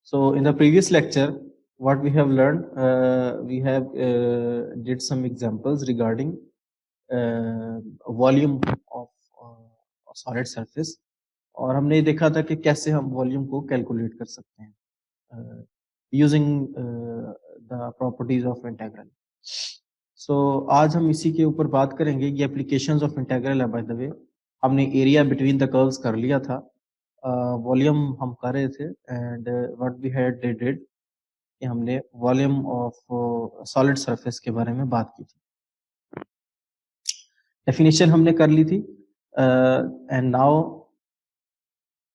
So in the previous lecture, what we have learned, we have did some examples regarding volume of solid surface, और हमने देखा था कि कैसे हम वॉल्यूम को कैलकुलेट कर सकते हैं using the properties of integral. So आज हम इसी के ऊपर बात करेंगे. ये एप्लीकेशंस ऑफ इंटीग्रल है बाय द वे. हमने एरिया बिटवीन द कर्व्स कर लिया था, वॉल्यूम हम कर रहे थे, and what we had did कि हमने वॉल्यूम ऑफ सॉलिड सरफेस के बारे में बात की थी. डेफिनेशन हमने कर ली थी, and now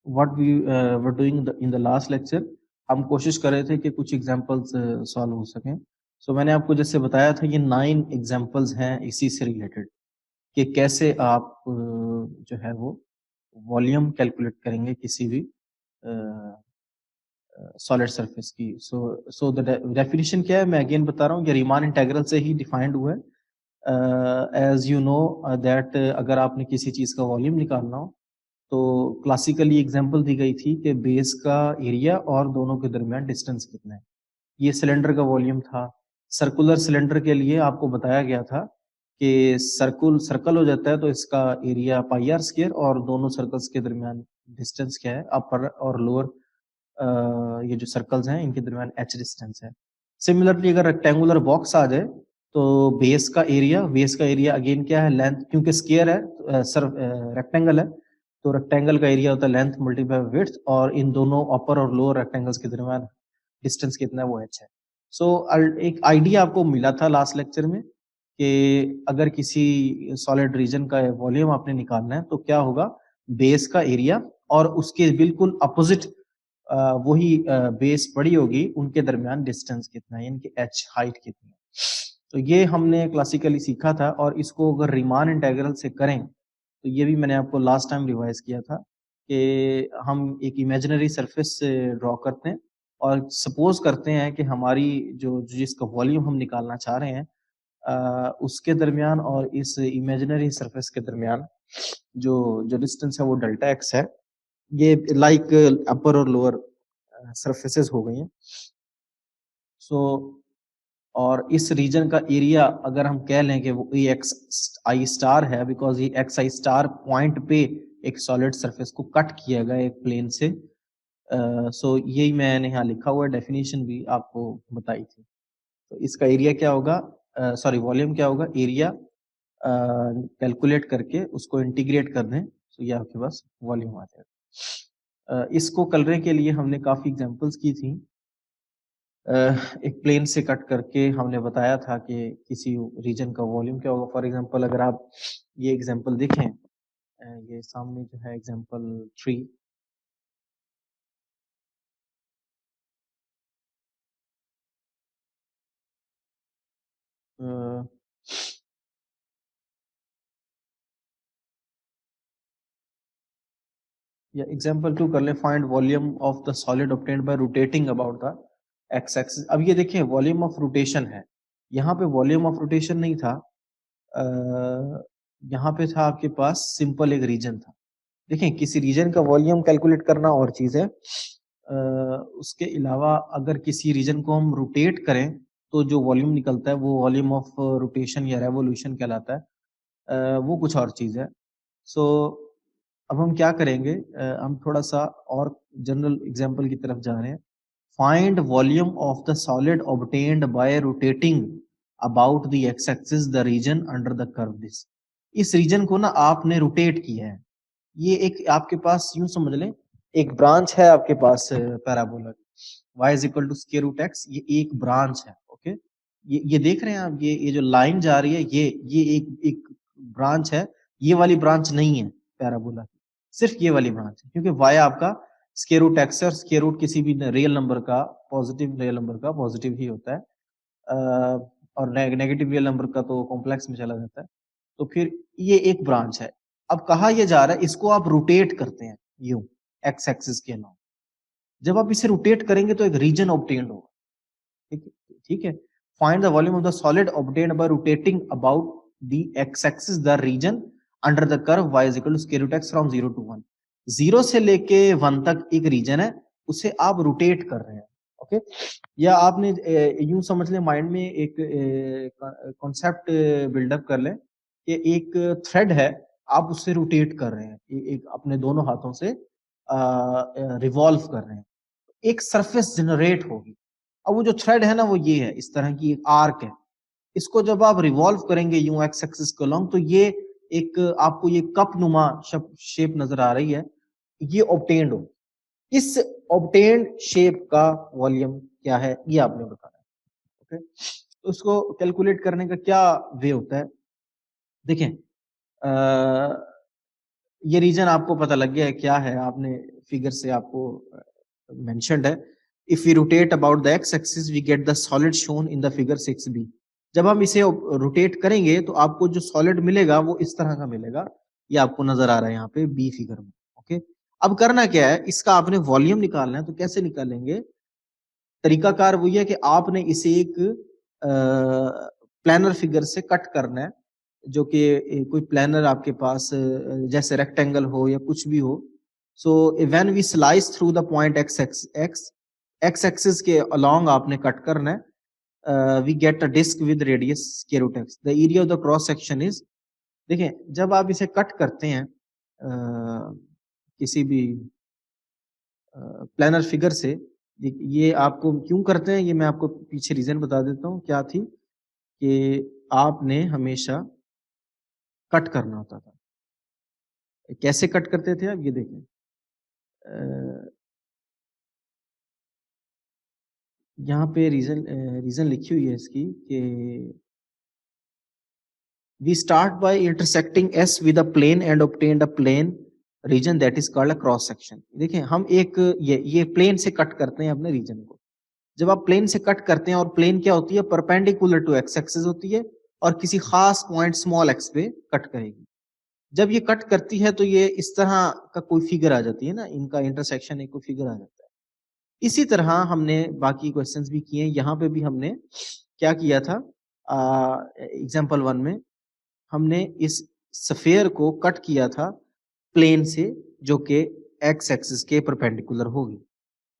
what we were doing in the last lecture, हम कोशिश कर रहे थे कि कुछ एग्जांपल्स सॉल्व हो सकें. सो मैंने आपको जैसे बताया था, ये 9 एग्जांपल्स हैं इसी से रिलेटेड कि कैसे आप जो है वो वॉल्यूम कैलकुलेट करेंगे किसी भी सॉलिड सरफेस की. सो द डेफिनेशन क्या है, मैं अगेन बता रहा हूँ, ये रीमान इंटीग्रल से ही डिफाइंड हुआ है. एज यू नो दैट अगर आपने किसी चीज़ का वॉल्यूम निकालना हो तो क्लासिकली एग्जांपल दी गई थी कि बेस का एरिया और दोनों के दरमियान डिस्टेंस कितना है. ये सिलेंडर का वॉल्यूम था. सर्कुलर सिलेंडर के लिए आपको बताया गया था कि सर्कल हो जाता है तो इसका एरिया पाई आर स्क्वायर, और दोनों सर्कल्स के दरमियान डिस्टेंस क्या है, अपर और लोअर ये जो सर्कल्स हैं इनके दरमियान h डिस्टेंस है. सिमिलरली अगर रेक्टेंगुलर बॉक्स आ जाए तो बेस का एरिया अगेन क्या है, लेंथ, क्योंकि स्क्वायर है, रेक्टेंगल है तो रेक्टेंगल का एरिया होता है लेंथ मल्टीप्लाई विड्थ, और इन दोनों अपर और लोअर रेक्टेंगल्स के दरमियान डिस्टेंस कितना है, वो h है. सो एक आइडिया आपको मिला था लास्ट लेक्चर में कि अगर किसी सॉलिड रीजन का वॉल्यूम आपने निकालना है तो क्या होगा, बेस का एरिया और उसके बिल्कुल अपोजिट वही बेस बड़ी होगी, उनके दरमियान डिस्टेंस कितना है, यानी कि h हाइट कितनी है. तो ये हमने क्लासिकली सीखा था, और इसको अगर रीमान इंटीग्रल से करें तो ये भी मैंने आपको लास्ट टाइम रिवाइज किया था कि हम एक इमेजिनरी सरफेस से ड्रॉ करते हैं और सपोज करते हैं कि हमारी जो जिसका वॉल्यूम हम निकालना चाह रहे हैं उसके दरमियान और इस इमेजिनरी सरफेस के दरमियान जो जो डिस्टेंस है वो डेल्टा एक्स है. ये लाइक अपर और लोअर सरफेसेस हो गई हैं. सो और इस रीजन का एरिया अगर हम कह लें कि वो ए एक्स आई स्टार है, बिकॉज ये एक्स आई स्टार पॉइंट पे एक सॉलिड सरफेस को कट किया गया एक प्लेन से. सो यही मैंने यहाँ लिखा हुआ है, डेफिनेशन भी आपको बताई थी. तो इसका एरिया क्या होगा, सॉरी वॉल्यूम क्या होगा, एरिया कैलकुलेट करके उसको इंटीग्रेट कर दें तो ये आपके पास वॉल्यूम आ जाएगा. इसको करने के लिए हमने काफ़ी एग्जांपल्स की थी. एक प्लेन से कट करके हमने बताया था कि किसी रीजन का वॉल्यूम क्या होगा. फॉर एग्जांपल अगर आप ये एग्जांपल देखें, ये सामने जो है एग्जांपल 3, या एग्जांपल 2 कर ले. Find volume of the solid obtained by rotating about the x axis. अब ये देखिए वॉल्यूम ऑफ रोटेशन है, यहाँ पे वॉल्यूम ऑफ रोटेशन नहीं था, यहाँ पे था आपके पास सिंपल एक रीजन था. देखें किसी रीजन का वॉल्यूम कैलकुलेट करना और चीज है, उसके अलावा अगर किसी रीजन को हम रोटेट करें तो जो वॉल्यूम निकलता है वो वॉल्यूम ऑफ रोटेशन या रेवोल्यूशन कहलाता है, वो कुछ और चीज है. सो अब हम क्या करेंगे, हम थोड़ा सा और जनरल एग्जांपल की तरफ जा रहे हैं. Find volume of the solid obtained by rotating about the x axis the region under the curve this. इस रीजन को ना आपने रोटेट किया है. ये एक आपके पास यूं समझ लें एक ब्रांच है आपके पास पैराबोला की, y is equal to square root x, ये एक ब्रांच है. ओके, ये देख रहे हैं आप, ये जो लाइन जा रही है ये एक ब्रांच है. ये वाली ब्रांच नहीं है पैराबोला की, सिर्फ ये वाली ब्रांच है, क्योंकि y आपका स्क्वायर रूट एक्स है और स्क्वायर रूट किसी भी रियल नंबर का, पॉजिटिव रियल नंबर का पॉजिटिव ही होता है, और नेगेटिव रियल नंबर का तो कॉम्प्लेक्स में चला जाता है. तो फिर ये एक ब्रांच है. अब कहा यह जा रहा है, इसको आप रोटेट करते हैं यूं एक्स एक्सिस के नाम. जब आप इसे रोटेट करेंगे तो एक रीजन ऑब्टेन्ड होगा. ठीक है. Find the volume of the solid obtained by rotating about the x axis the region under the curve y is equal to square root x from 0 to 1. 0 से लेके 1 तक एक रीजन है, उसे आप रोटेट कर रहे हैं। ओके, या आपने यूं समझ लें, माइंड में एक कॉन्सेप्ट बिल्डअप कर लें कि एक थ्रेड है, आप उससे रोटेट कर रहे हैं, एक अपने दोनों हाथों से रिवॉल्व कर रहे हैं, एक सरफेस जनरेट होगी। अब वो जो थ्रेड है ना, वो ये है, इस तरह की एक आर्क है। इसको जब आप रिवॉल्व करेंगे यूं एक्स एक्सिस के अलोंग, तो ये एक आपको ये कप नुमा शेप नजर आ रही है, ये ऑब्टेन्ड हो। इस ऑब्टेन्ड शेप का वॉल्यूम क्या है, ये आपने बताना है। ओके, तो उसको कैलकुलेट करने का क्या वे होता है, देखें, ये रीजन आपको पता लग गया है क्या है, आपने फिगर से आपको मेंशन्ड है। If we rotate about the x axis we get the solid shown in the figure 6b। जब हम इसे रोटेट करेंगे तो आपको जो सॉलिड मिलेगा वो इस तरह का मिलेगा, ये आपको नजर आ रहा है यहाँ पे बी फिगर में। ओके, अब करना क्या है, इसका आपने वॉल्यूम निकालना है, तो कैसे निकालेंगे, तरीकाकार वही है कि आपने इसे एक प्लानर फिगर से कट करना है, जो कि कोई प्लानर आपके पास जैसे रेक्टेंगल हो या कुछ भी हो। So when we slice through the point x x axis के अलोंग आपने कट करना है, we get a disc with radius square root x. The area of the cross section is, देखें, जब आप इसे कट करते हैं किसी भी प्लानर फिगर से, ये आपको क्यों करते हैं, ये मैं आपको पीछे रीजन बता देता हूँ क्या थी, कि आपने हमेशा कट करना होता था। कैसे कट करते थे आप, ये देखें, यहाँ पे रीजन लिखी हुई है इसकी कि we start by intersecting S with a plane and obtained a plane region that is called a cross section. देखें, हम एक ये प्लेन से कट करते हैं अपने रीजन को। जब आप प्लेन से कट करते हैं, और प्लेन क्या होती है, परपेंडिकुलर टू एक्स एक्सिस होती है, और किसी खास पॉइंट स्मॉल एक्स पे कट करेगी। जब ये कट करती है तो ये इस तरह का कोई फिगर आ जाती है ना, इनका इंटरसेक्शन एक कोई फिगर आ जाता है। इसी तरह हमने बाकी क्वेश्चंस भी किए, यहाँ पे भी हमने क्या किया था, एग्जाम्पल 1 में हमने इस स्फीयर को कट किया था प्लेन से, जो कि एक्स एक्सिस के परपेंडिकुलर होगी,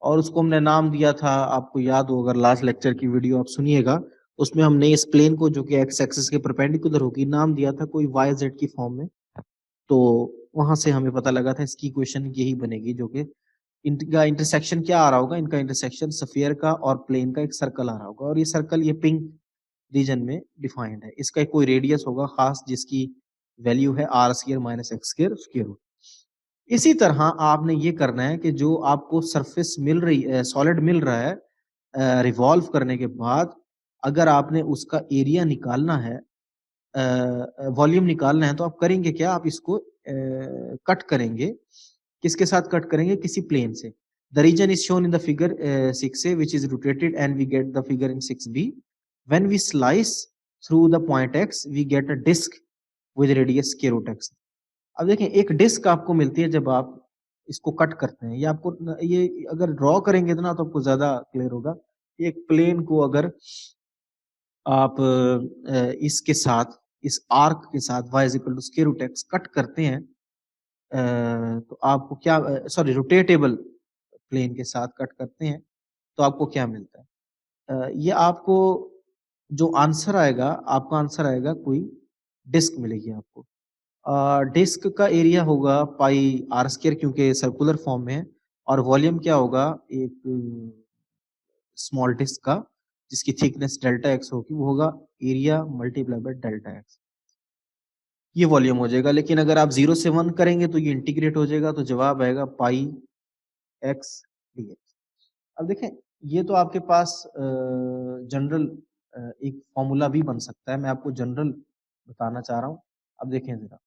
और उसको हमने नाम दिया था, आपको याद हो, अगर लास्ट लेक्चर की वीडियो आप सुनिएगा, उसमें हमने इस प्लेन को, जो कि एक्स एक्सिस के परपेंडिकुलर होगी, नाम दिया था कोई वाई जेड की फॉर्म में। तो वहां से हमें पता लगा था इसकी इक्वेशन यही बनेगी, जो कि इनका इंटरसेक्शन क्या आ रहा होगा, इनका इंटरसेक्शन स्फीयर का और प्लेन का एक सर्कल आ रहा होगा, और ये सर्कल ये पिंक रीजन में डिफाइंड है। इसका कोई रेडियस होगा खास, जिसकी वैल्यू है R square minus x square square root. इसी तरह आपने ये करना है कि जो आपको सरफेस मिल रही है, सॉलिड मिल रहा है, रिवॉल्व करने के बाद, अगर आपने उसका एरिया निकालना है, वॉल्यूम निकालना है, तो आप करेंगे क्या, आप इसको कट करेंगे, किसके साथ कट करेंगे, किसी प्लेन से। The region is shown in the figure 6a which is rotated and we get the figure in 6b. When we slice through the point x we get a disc with radius square root x. अब देखें, एक disc आपको मिलती है जब आप इसको cut करते हैं, ये आपको ये अगर ड्रॉ करेंगे तो ना, तो आपको ज्यादा क्लियर होगा। एक प्लेन को अगर आप इसके साथ, इस आर्क के साथ y equal to square root x cut करते हैं, तो आपको क्या, सॉरी, रोटेटेबल प्लेन के साथ कट करते हैं, तो आपको क्या मिलता है, ये आपको जो आंसर आएगा, आपका आंसर आएगा कोई डिस्क मिलेगी आपको। डिस्क का एरिया होगा पाई आर स्क्वायर, क्योंकि सर्कुलर फॉर्म में है, और वॉल्यूम क्या होगा, एक स्मॉल डिस्क का जिसकी थिकनेस डेल्टा एक्स होगी, वो होगा area multiply by delta x, ये वॉल्यूम हो जाएगा। लेकिन अगर आप 0 से 1 करेंगे तो ये इंटीग्रेट हो जाएगा, तो जवाब आएगा पाई एक्स डी एक्स। अब देखें, ये तो आपके पास जनरल एक फॉर्मूला भी बन सकता है, मैं आपको जनरल बताना चाह रहा हूँ। अब देखें जरा,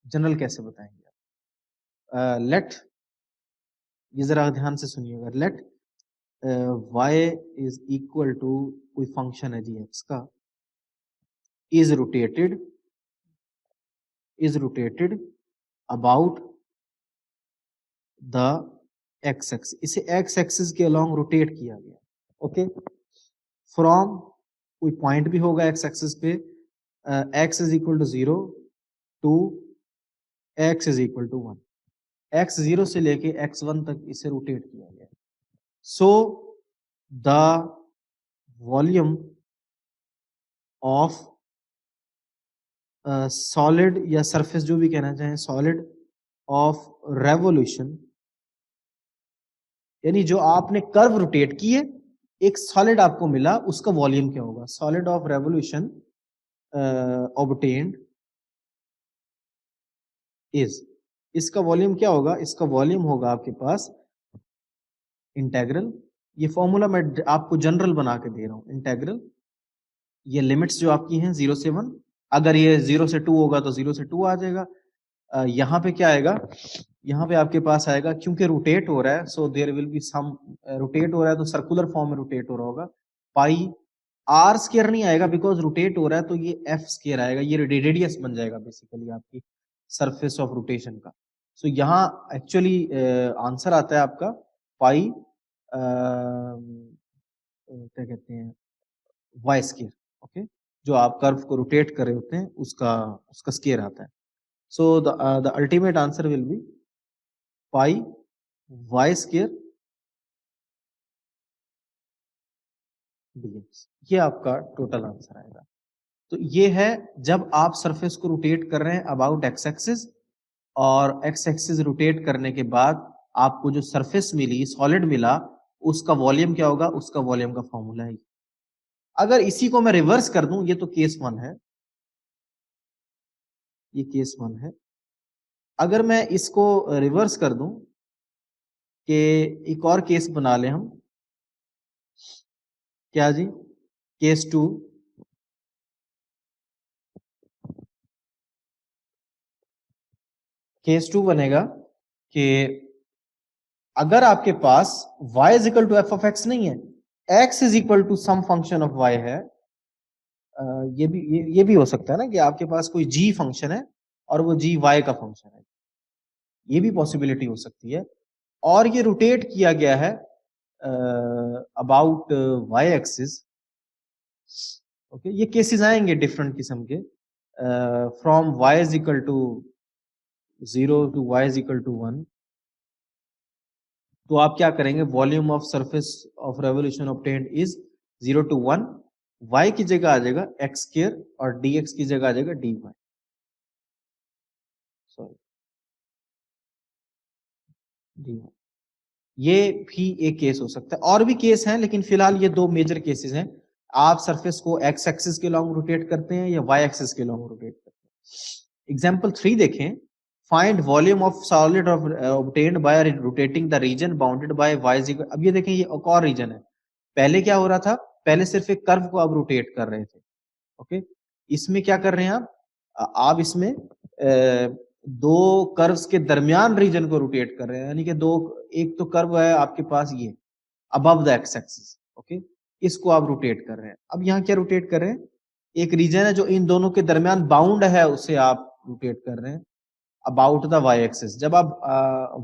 जनरल कैसे बताएंगे आप, लेट, ये जरा ध्यान से सुनिएगा, let y is equal to कोई फंक्शन है जी एक्स का, is rotated about the x axis, इसे एक्स एक्सिस के अलोंग रोटेट किया गया। ओके, फ्रॉम कोई पॉइंट भी होगा एक्स एक्सिस पे, x is equal to 0 to x is equal to 1, x 0 से लेके x 1 तक इसे रोटेट किया गया। So the volume of solid या सरफेस जो भी कहना चाहें, सॉलिड ऑफ रेवोल्यूशन, यानी जो आपने कर्व रोटेट की है, एक सॉलिड आपको मिला, उसका वॉल्यूम क्या होगा? Solid of revolution obtained is, इसका वॉल्यूम क्या होगा? इसका वॉल्यूम होगा आपके पास इंटेग्रल, ये फॉर्मूला मैं आपको जनरल बना के दे रहा हूं, इंटेग्रल, ये लिमिट्स जो आपकी हैं 0 से 1, अगर ये 0 से 2 होगा तो 0 से 2 आ जाएगा। यहाँ पे क्या आएगा? यहाँ पे आपके पास आएगा, क्योंकि रोटेट हो रहा है, so there will be some, rotate हो रहा है तो सर्कुलर फॉर्म में रोटेट हो रहा होगा, पाई आर स्क्वायर नहीं आएगा, बिकॉज रोटेट हो रहा है तो ये एफ स्क्वायर आएगा, ये रेडियस बन जाएगा बेसिकली आपकी सरफेस ऑफ रोटेशन का। सो यहाँ एक्चुअली आंसर आता है आपका पाई क्या कहते हैं, वाई स्क्वायर, ओके, जो आप कर्व को रोटेट कर रहे होते हैं उसका स्क्वायर आता है। So the ultimate answer will be pi y square dx, ये आपका टोटल आंसर आएगा। तो ये है जब आप सरफेस को रोटेट कर रहे हैं अबाउट एक्स एक्सिस, और एक्स एक्सिस रोटेट करने के बाद आपको जो सरफेस मिली, सॉलिड मिला, उसका वॉल्यूम क्या होगा? उसका वॉल्यूम का फॉर्मूला है। अगर इसी को मैं रिवर्स कर दूं, ये तो केस 1 है, ये केस 1 है, अगर मैं इसको रिवर्स कर दूं कि एक और केस बना ले हम, क्या जी? केस 2, केस 2 बनेगा कि अगर आपके पास y is equal to f of x नहीं है, x is equal to some function of y है, ये भी हो सकता है ना कि आपके पास कोई g फंक्शन है और वो g y का फंक्शन है, ये भी पॉसिबिलिटी हो सकती है, और ये रोटेट किया गया है अबाउट y एक्सिस, ओके, ये केसेस आएंगे डिफरेंट किस्म के, from y is equal to 0 to y is equal to 1, तो आप क्या करेंगे? Volume of surface of revolution obtained is 0 to 1, y की जगह आ जाएगा एक्स स्क्वायर और dx की जगह आ जाएगा dy, सॉरी dy। ये भी एक केस हो सकता है, और भी केस हैं, लेकिन फिलहाल ये दो मेजर केसेस हैं। आप सरफेस को एक्स एक्सिस के लॉन्ग रोटेट करते हैं या वाई एक्सिस के लॉन्ग रोटेट करते हैं। एग्जाम्पल 3 देखें, find volume of solid obtained by rotating the region bounded by y is equal, अब ये देखें, ये एक और रीजन है। पहले क्या हो रहा था? पहले सिर्फ एक कर्व को आप रोटेट कर रहे थे, ओके, इसमें क्या कर रहे हैं आप इसमें दो कर्व्स के दरमियान रीजन को रोटेट कर रहे हैं, यानी कि दो, एक तो कर्व है आपके पास ये above the x axis, okay, इसको आप रोटेट कर रहे हैं। अब यहाँ क्या रोटेट कर रहे हैं? एक रीजन है जो इन दोनों के दरमियान बाउंड है, उसे आप रोटेट कर रहे हैं अबाउट द वाई एक्सिस। जब आप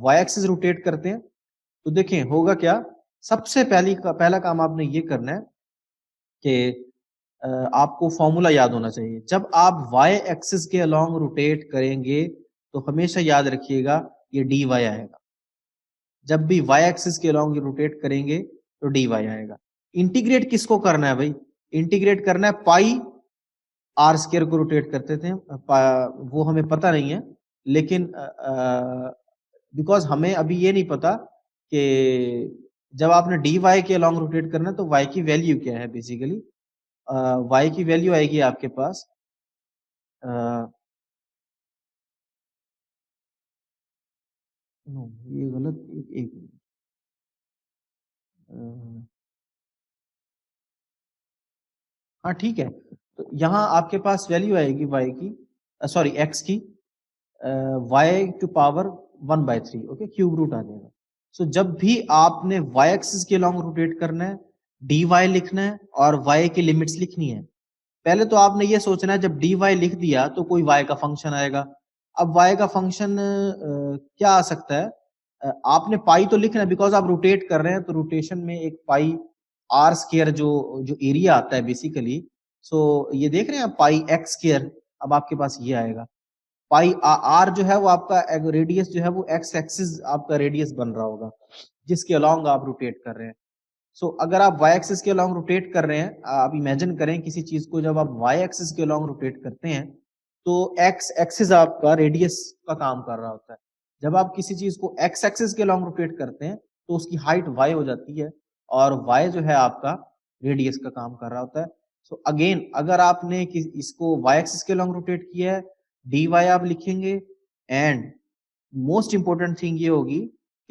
वाई एक्सिस रोटेट करते हैं तो देखें होगा क्या? सबसे पहला काम आपने ये करना है कि आपको फॉर्मूला याद होना चाहिए। जब आप वाई एक्सिस के अलोंग रोटेट करेंगे तो हमेशा याद रखिएगा ये डी वाई आएगा। जब भी वाई एक्सिस के अलोंग रोटेट करेंगे तो डी वाई आएगा। इंटीग्रेट किसको करना है भाई? इंटीग्रेट करना है पाई आर स्क्वायर को रोटेट करते थे, वो हमें पता नहीं है, लेकिन बिकॉज हमें अभी ये नहीं पता कि जब आपने डी वाई के अलोंग रोटेट करना है तो वाई की वैल्यू क्या है। बेसिकली वाई की वैल्यू आएगी आपके पास नो, ये गलत, एक हाँ ठीक है, तो यहाँ आपके पास वैल्यू आएगी वाई की, सॉरी एक्स की, y to power 1/3, okay, cube root आ जाएगा। सो जब भी आपने वाई एक्सिस के लॉन्ग रोटेट करना है, डी वाई लिखना है और वाई की लिमिट्स लिखनी है। पहले तो आपने ये सोचना है जब डी वाई लिख दिया तो कोई वाई का फंक्शन आएगा। अब वाई का फंक्शन क्या आ सकता है? आपने पाई तो लिखना है, बिकॉज आप रोटेट कर रहे हैं तो रोटेशन में एक पाई आर स्क्वायर जो जो एरिया आता है बेसिकली, सो ये देख रहे हैं पाई एक्स स्क्वायर, अब आपके पास ये आएगा पाई आर जो है वो आपका रेडियस जो है वो एक्स एक्सिस आपका रेडियस बन रहा होगा। जिसके अलॉन्ग आप रोटेट कर रहे हैं। सो अगर आप वाई एक्सिस के अलॉन्ग रोटेट कर रहे हैं, आप इमेजिन करें किसी चीज को जब आप वाई एक्सिस के अलॉन्ग रोटेट करते हैं तो एक्स एक्सिस आपका रेडियस का काम कर रहा होता है। जब आप किसी चीज को एक्स एक्सिस के अलॉन्ग रोटेट करते हैं तो उसकी हाइट वाई हो जाती है और वाई जो है आपका रेडियस का काम कर रहा होता है। सो अगेन अगर आपने इसको वाई एक्सिस के अलॉन्ग रोटेट किया है, डी वाई आप लिखेंगे एंड मोस्ट इंपोर्टेंट थिंग ये होगी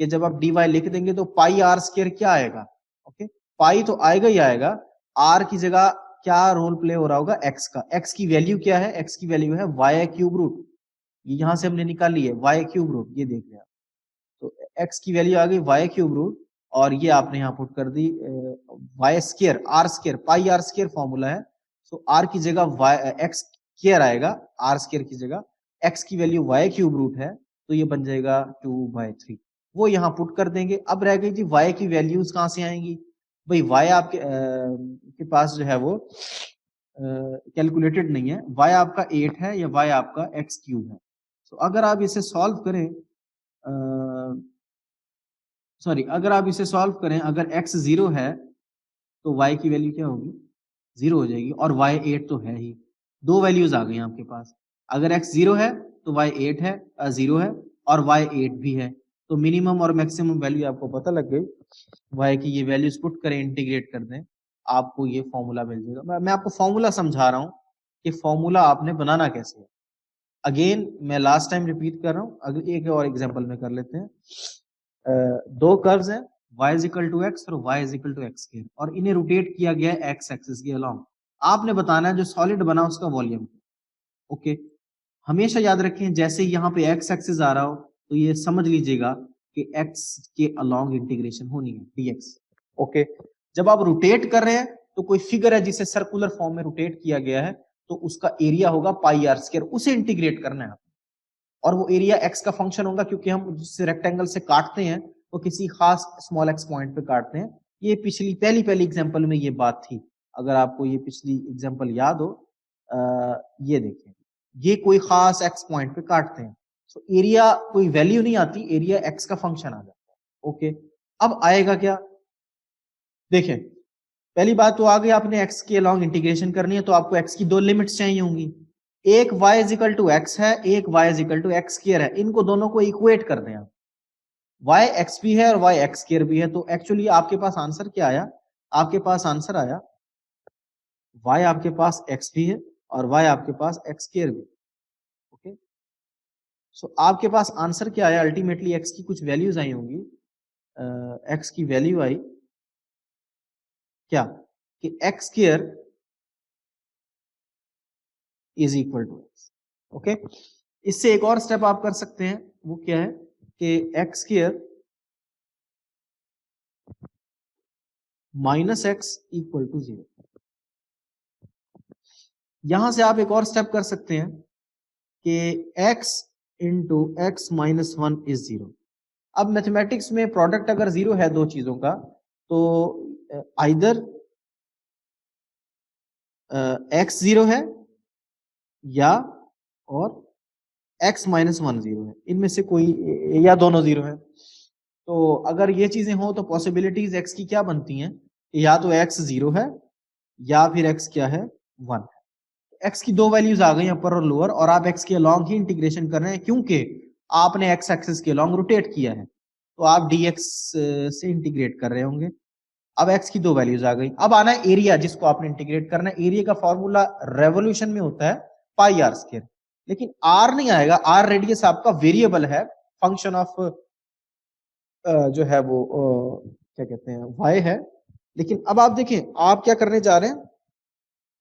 कि जब आप डी वाई लिख देंगे तो पाई आर स्क्वायर क्या आएगा, ओके पाई तो आएगा ही आएगा, आर की जगह क्या रोल प्ले हो रहा होगा एक्स का। एक्स की वैल्यू क्या है, एक्स की वैल्यू है वाई क्यूब रूट, यहां से हमने निकाली है वाई क्यूब रूट, ये देख लिया। तो एक्स की वैल्यू आ गई वाई क्यूब रूट और ये आपने यहाँ पुट कर दी y square r square, pi r square formula है। सो आर की जगह वाई एक्स स्क्वायर आएगा, आर स्क्वायर की जगह एक्स की वैल्यू वाई क्यूब रूट है तो ये बन जाएगा 2/3, वो यहाँ पुट कर देंगे। अब रह गई जी वाई की वैल्यूज कहाँ से आएंगी, भाई वाई आपके के पास जो है वो कैलकुलेटेड नहीं है, वाई आपका 8 है या वाई आपका एक्स क्यूब है। तो अगर आप इसे सॉल्व करें सॉरी अगर आप इसे सॉल्व करें, अगर x 0 है तो y की वैल्यू क्या होगी, 0 हो जाएगी और y 8 तो है ही, दो वैल्यूज आ गई आपके पास। अगर x 0 है तो y 8 है 0 है और y 8 भी है, तो मिनिमम और मैक्सिमम वैल्यू आपको पता लग गई। y की ये वैल्यूज पुट करें, इंटीग्रेट कर दें, आपको ये फॉर्मूला मिल जाएगा। मैं आपको फॉर्मूला समझा रहा हूँ कि फॉर्मूला आपने बनाना कैसे है। अगेन मैं लास्ट टाइम रिपीट कर रहा हूँ, अगर एक और एग्जाम्पल में कर लेते हैं। दो कर्व्स हैं y is equal to x और y is equal to x square और इन्हें रोटेट किया गया है x एक्सिस के अलॉन्ग। आपने बताना है जो सॉलिड बना उसका वॉल्यूम, ओके। हमेशा याद रखें जैसे यहाँ पे x एक्सिस आ रहा हो तो ये समझ लीजिएगा कि x के अलॉन्ग इंटीग्रेशन होनी है dx, ओके। जब आप रोटेट कर रहे हैं तो कोई फिगर है जिसे सर्कुलर फॉर्म में रोटेट किया गया है तो उसका एरिया होगा पाई आर स्क्वायर, उसे इंटीग्रेट करना है और वो एरिया x का फंक्शन होगा क्योंकि हम जिससे रेक्टेंगल से काटते हैं वो किसी खास स्मॉल एक्स पॉइंट पे काटते हैं। ये पिछली पहली एग्जांपल में ये बात थी, अगर आपको ये पिछली एग्जांपल याद हो, ये देखें ये कोई खास एक्स पॉइंट पे काटते हैं, तो एरिया कोई वैल्यू नहीं आती, एरिया एक्स का फंक्शन आ जाता है, ओके। अब आएगा क्या, देखें पहली बात तो आ गई, आपने x के अलॉन्ग इंटीग्रेशन करनी है तो आपको x की दो लिमिट्स चाहिए होंगी, एक y is equal to x है, एक y is equal to x square है, इनको दोनों को इक्वेट कर दें आप, y x भी है और y x स्क्वायर भी है, तो एक्चुअली आपके पास आंसर क्या आया, आपके पास आंसर आया y आपके पास x भी है और y आपके पास x स्क्वायर भी, ओके। सो आपके पास आंसर क्या आया, अल्टीमेटली x की कुछ वैल्यूज आई होंगी, x की वैल्यू आई क्या कि x square is equal to x, okay. इससे एक और स्टेप आप कर सकते हैं, वो क्या है कि x square minus x equal to 0। यहां से आप एक और स्टेप कर सकते हैं कि x into x minus 1 is 0। अब मैथमेटिक्स में प्रोडक्ट अगर 0 है दो चीजों का तो आइदर x 0 है या और x माइनस 1 0 है, इनमें से कोई या दोनों 0 है। तो अगर ये चीजें हो तो पॉसिबिलिटीज x की क्या बनती हैं, या तो x 0 है या फिर x क्या है 1 है। x की दो वैल्यूज आ गई अपर और लोअर और आप x के अलॉन्ग ही इंटीग्रेशन कर रहे हैं क्योंकि आपने x एक्सिस के अलॉन्ग रोटेट किया है, तो आप dx से इंटीग्रेट कर रहे होंगे। अब x की दो वैल्यूज आ गई, अब आना है एरिया जिसको आपने इंटीग्रेट करना है। एरिया का फॉर्मूला रेवोल्यूशन में होता है पाई आर स्क्वायर, लेकिन r नहीं आएगा, r रेडियस आपका वेरिएबल है, फंक्शन ऑफ जो है वो क्या कहते हैं y है। लेकिन अब आप देखें आप क्या करने जा रहे हैं,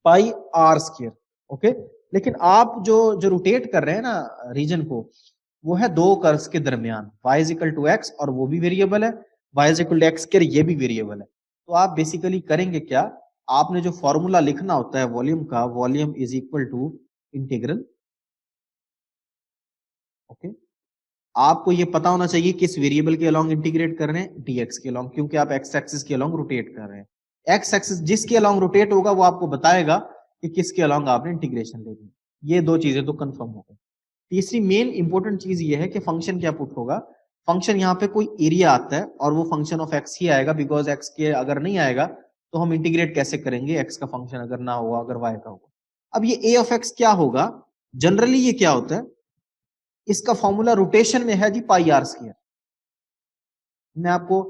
पाई आर स्क्वायर, ओके। लेकिन आप जो रोटेट कर रहे हैं ना रीजन को, वो है दो कर्व्स के दरमियान, y is equal to x और वो भी वेरिएबल है, y is equal to x square ये भी वेरिएबल है। तो आप बेसिकली करेंगे क्या, आपने जो फॉर्मूला लिखना होता है वॉल्यूम का, volume is equal to integral, okay. आपको ये पता होना चाहिए किस वेरिएबल के अलॉन्ग इंटीग्रेट कर रहे हैं, dx के अलॉन्ग, क्योंकि आप x एक्सिस के अलॉन्ग रोटेट कर रहे हैं। x एक्सिस जिसके अलॉन्ग रोटेट होगा वो आपको बताएगा कि किसके अलॉन्ग आपने इंटीग्रेशन लेनी है। ये दो चीजें तो कंफर्म हो गई। तीसरी मेन इंपॉर्टेंट चीज ये है कि फंक्शन क्या पुट होगा, फंक्शन यहाँ पे कोई एरिया आता है और वो फंक्शन ऑफ एक्स ही आएगा, बिकॉज एक्स के अगर नहीं आएगा तो हम इंटीग्रेट कैसे करेंगे एक्स का फंक्शन अगर ना हुआ, अगर वाई का हुआ। अब ये ए ऑफ एक्स क्या होगा, जनरली ये क्या होता है, इसका फॉर्मूला रोटेशन में है जी पाई आर स्क्वायर। मैं आपको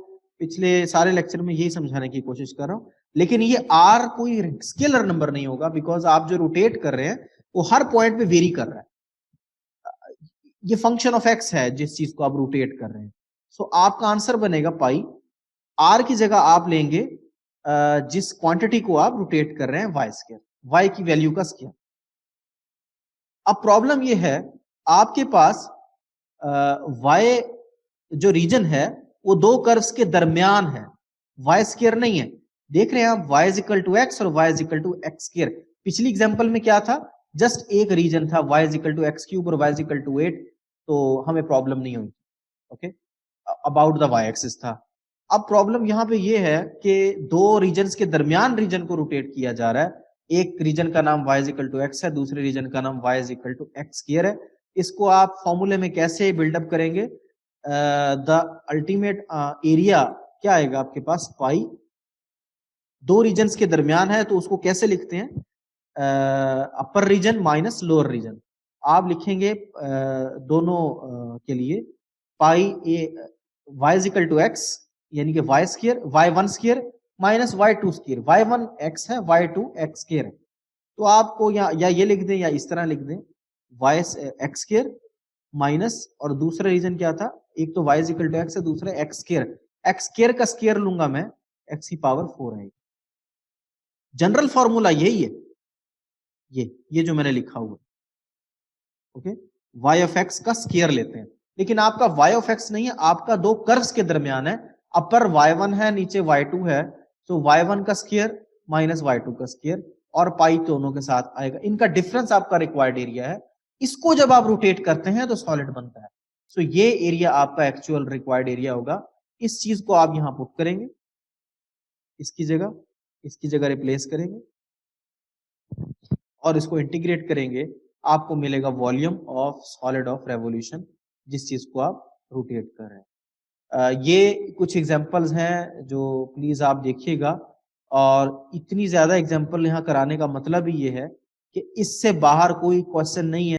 पिछले सारे लेक्चर में यही समझाने की कोशिश कर रहा हूं, लेकिन ये आर कोई स्केलर नंबर नहीं होगा, बिकॉज आप जो रोटेट कर रहे हैं वो हर पॉइंट पे वेरी कर रहा है। ये फंक्शन ऑफ एक्स है जिस चीज को आप रोटेट कर रहे हैं। सो आपका आंसर बनेगा पाई, आर की जगह आप लेंगे जिस क्वांटिटी को आप रोटेट कर रहे हैं वाई स्क्वायर, वाई की वैल्यू का स्क्वायर। अब प्रॉब्लम ये है आपके पास वाई जो रीजन है वो दो कर्व्स के दरमियान है, वाई स्क्वायर नहीं है। देख रहे हैं आप y is equal to x और y is equal to x square. पिछली एग्जांपल में क्या था, जस्ट एक रीजन था y is equal to x cube और y इज इक्वल टू 8, तो हमें प्रॉब्लम नहीं हुई। Okay, about the y axis था। अब प्रॉब्लम यहाँ पे ये है कि दो रीजन के दरमियान रीजन को रोटेट किया जा रहा है, एक रीजन का नाम y is equal to x है, दूसरे रीजन का नाम y is equal to x square है। इसको आप फॉर्मूले में कैसे बिल्डअप करेंगे, द अल्टीमेट एरिया क्या आएगा आपके पास, पाई, दो रीजन्स के दरमियान है तो उसको कैसे लिखते हैं, upper region minus lower region. आप लिखेंगे दोनों के लिए pi a y is equal to x यानी कि y square, y1 square minus y2 square, y1 x है y2 x स्क्वायर है। तो आपको या ये लिख दें या इस तरह लिख दें, y x स्क्वायर माइनस, और दूसरा रीजन क्या था, एक तो y is equal to x है, दूसरा x स्क्वायर, x स्क्वायर का स्क्वायर लूंगा मैं, x की पावर 4 है। जनरल फॉर्मूला यही है, ये जो मैंने लिखा हुआ, ओके, y ऑफ x का स्क्वायर लेते हैं, लेकिन आपका y ऑफ x नहीं है, आपका दो कर्व्स के दरमियान है, अपर y1 है नीचे y2 है, तो y1 का स्क्वायर माइनस y2 का स्क्वायर और पाई दोनों के साथ आएगा, इनका डिफरेंस आपका रिक्वायर्ड एरिया है। इसको जब आप रोटेट करते हैं तो सॉलिड बनता है। सो ये एरिया आपका एक्चुअल रिक्वायर्ड एरिया होगा। इस चीज को आप यहां पुट करेंगे, इसकी जगह रिप्लेस करेंगे और इसको इंटीग्रेट करेंगे, आपको मिलेगा volume of solid of revolution, जिस चीज को आप रोटेट कर रहे हैं। ये कुछ एग्जांपल्स हैं जो प्लीज आप देखिएगा, और इतनी ज्यादा एग्जांपल यहाँ कराने का मतलब ही ये है कि इससे बाहर कोई क्वेश्चन नहीं है।